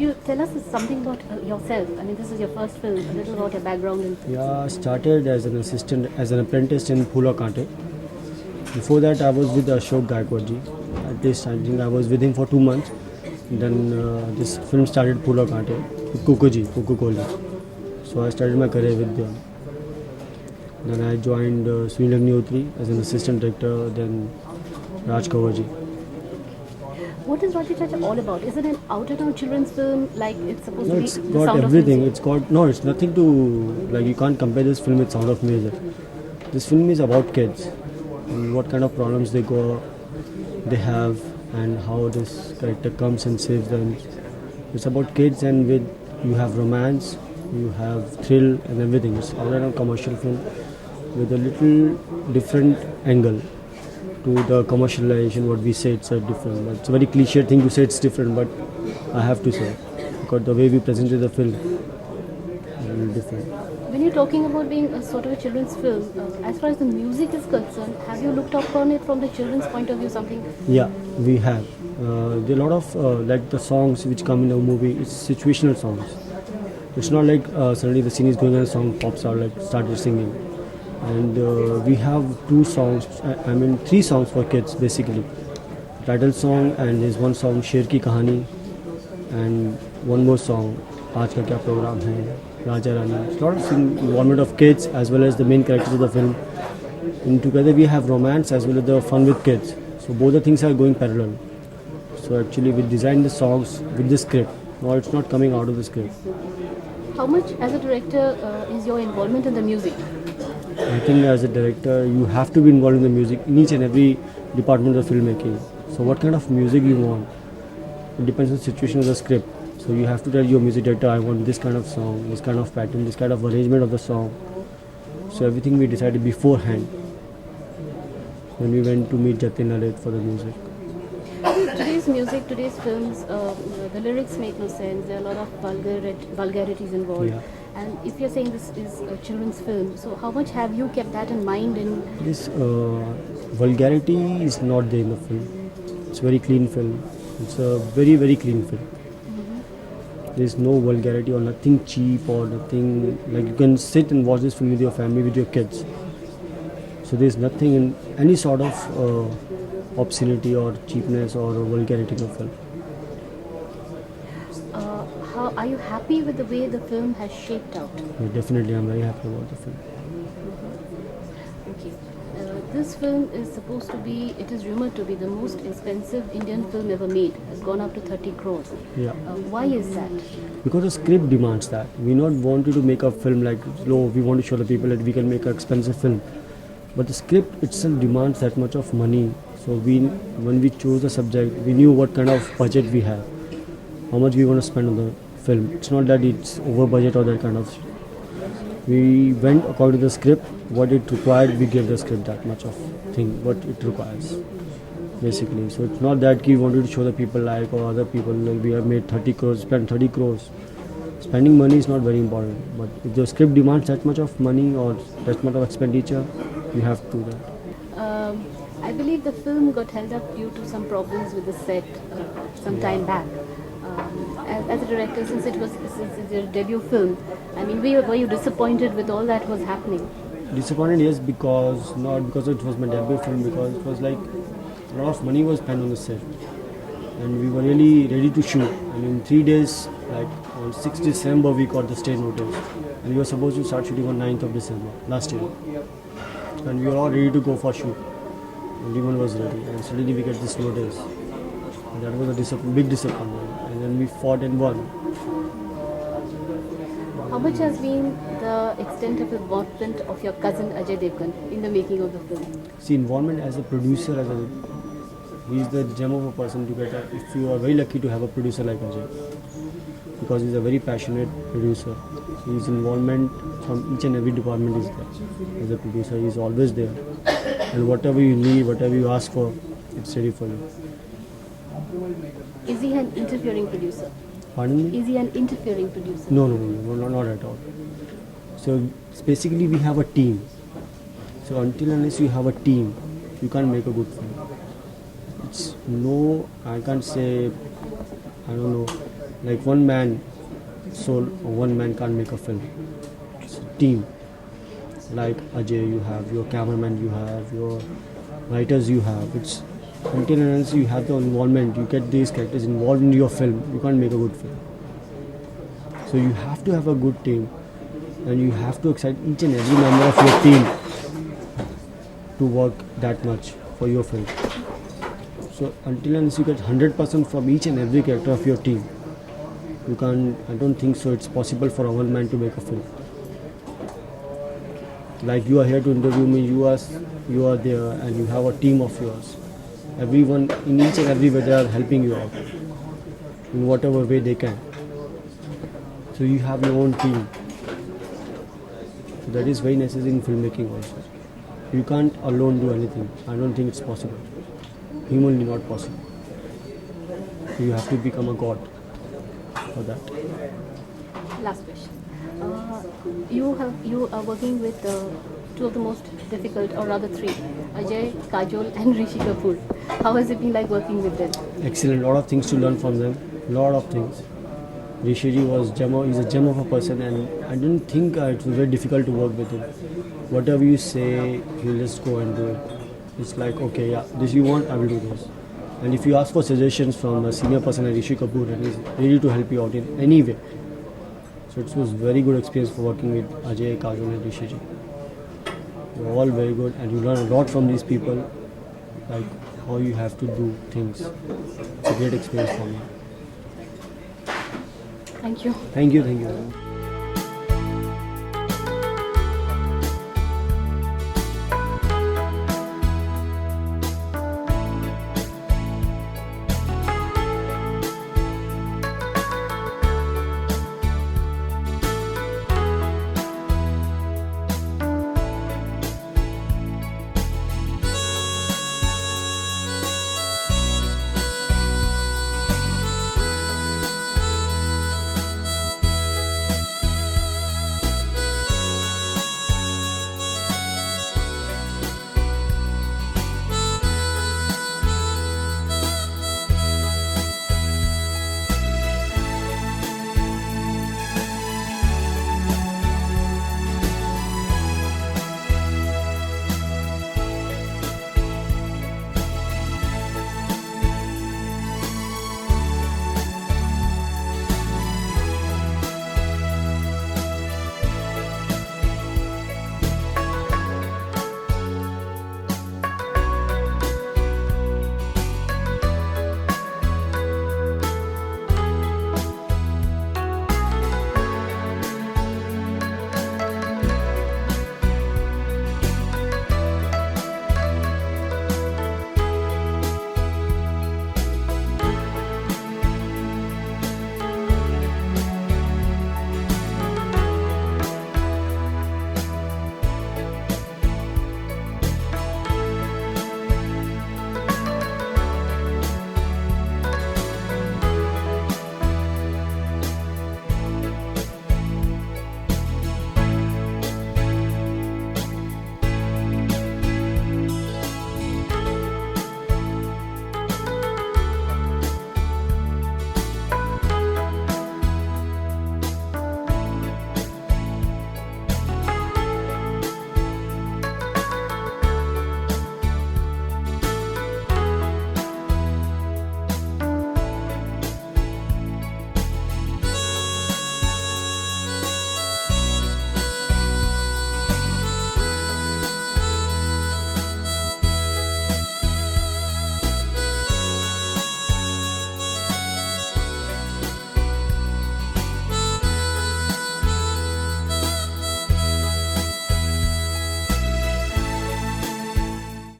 you tell us something about yourself? I mean, this is your first film. A little about your background and. Yeah, I started as an assistant, as an apprentice in Phula Kante. Before that, I was with Ashok Gaikwadji. At this time, I think I was with him for 2 months. Then this film started Phula Kante with Kukuji, Kuku Kohli. So I started my career with them. Then I joined Sunil Agnihotri as an assistant director. Then Raj Kawarji. What is Roti Chacha all about? Is it an out-and-out children's film like it's supposed No, to be it's the got Sound everything. of Music? It's got no. It's nothing to like. You can't compare this film with Sound of Music. This film is about kids and what kind of problems they have, and how this character comes and saves them. It's about kids, and with you have romance, you have thrill, and everything. It's all around commercial film with a little different angle to the commercialization. What we say, it's a different. It's a very cliche thing to say it's different, but I have to say because the way we presented the film is a little different. When you're talking about being a sort of a children's film, as far as the music is concerned, have you looked upon it from the children's point of view? Something. Yeah, we have. There are a lot of like the songs which come in the movie. It's situational songs. It's not like suddenly the scene is going and a song pops out like started singing. And we have 2 songs. I mean 3 songs for kids basically. Title song, and there's one song Sher Ki Kahani, and one more song Aaj Ka Kya Program Hai, Raja Rani. It's a lot of involvement of kids as well as the main characters of the film. And together we have romance as well as the fun with kids. So both the things are going parallel. So actually we designed the songs with the script. No, it's not coming out of the script. How much, as a director, is your involvement in the music? I think as a director you have to be involved in the music in each and every department of filmmaking. So what kind of music you want? It depends on the situation of the script. So you have to tell your music director, I want this kind of song, this kind of pattern, this kind of arrangement of the song. So everything we decided beforehand when we went to meet Jatin Lalit for the music. Today's music, today's films, the lyrics make no sense. There are a lot of vulgarities involved. Yeah. And if you're saying this is a children's film, so how much have you kept that in mind? In This vulgarity is not there in the film. It's a very clean film. It's a very, very clean film. There's no vulgarity or nothing cheap or nothing like you can sit and watch this film with your family, with your kids. So there's nothing in any sort of obscenity or cheapness or vulgarity in the film. how are you happy with the way the film has shaped out? Yeah, definitely, I'm very happy about the film. Okay. This film is supposed to be, it is rumored to be the most expensive Indian film ever made. Has gone up to 30 crores. Yeah. Why is that? Because the script demands that. We not wanted to make a film like, no, we want to show the people that we can make an expensive film. But the script itself demands that much of money. So when we chose the subject, we knew what kind of budget we have, how much we want to spend on the film. It's not that it's over budget or that kind of shit. We went according to the script, what it required, we gave the script that much of thing, what it requires, basically. So it's not that we wanted to show the people like or other people, like we have made 30 crores, spent 30 crores. Spending money is not very important, but if the script demands that much of money or that much of expenditure, you have to do that. I believe the film got held up due to some problems with the set some time back. As a director, since it's your debut film, I mean, were you disappointed with all that was happening? Disappointed, yes, because not because it was my debut film, because it was like a lot of money was spent on the set, and we were really ready to shoot. And in 3 days, like on 6th December, we got the stage notice, and we were supposed to start shooting on 9th of December last year, and we were all ready to go for shoot. Everyone was ready, and suddenly we get this notice. And that was a big disappointment, and then we fought and won. How much has been the extent of involvement of your cousin Ajay Devgan in the making of the film? See, involvement as a producer, he's the gem of a person to get. If you are very lucky to have a producer like Ajay, because he's a very passionate producer. His involvement from each and every department is there. As a producer, he's always there, and whatever you need, whatever you ask for, it's ready for you. Is he an interfering producer? Pardon me? Is he an interfering producer? No, not at all. So basically, we have a team. So until unless you have a team, you can't make a good film. It's no, I can't say, I don't know, Like one man soul or one man can't make a film. It's a team. Like Ajay, you have your cameraman, you have your writers, you have. It's until and unless you have the involvement, you get these characters involved in your film, you can't make a good film. So you have to have a good team, and you have to excite each and every member of your team to work that much for your film. So until and unless you get 100% from each and every character of your team, you can't. I don't think so. It's possible for a one man to make a film. Like you are here to interview me, you are there, and you have a team of yours. Everyone in each and every way they are helping you out in whatever way they can. So you have your own team. So that is very necessary in filmmaking also. You can't alone do anything. I don't think it's possible. Humanly not possible. So you have to become a god for that. Last question. You are working with two of the most difficult, or rather three, Ajay, Kajol, and Rishi Kapoor. How has it been like working with them? Excellent. Lot of things to learn from them. Lot of things. Rishi ji was he's a gem of a person, and I didn't think it was very difficult to work with him. Whatever you say, he'll just go and do it. It's like, okay, yeah, this you want, I will do this. And if you ask for suggestions from a senior person like Rishi Kapoor, and he's ready to help you out in any way. So it was very good experience for working with Ajay, Kajol, and Rishi ji. They're all very good, and you learn a lot from these people, like how you have to do things. It's a great experience for me. Thank you. Thank you.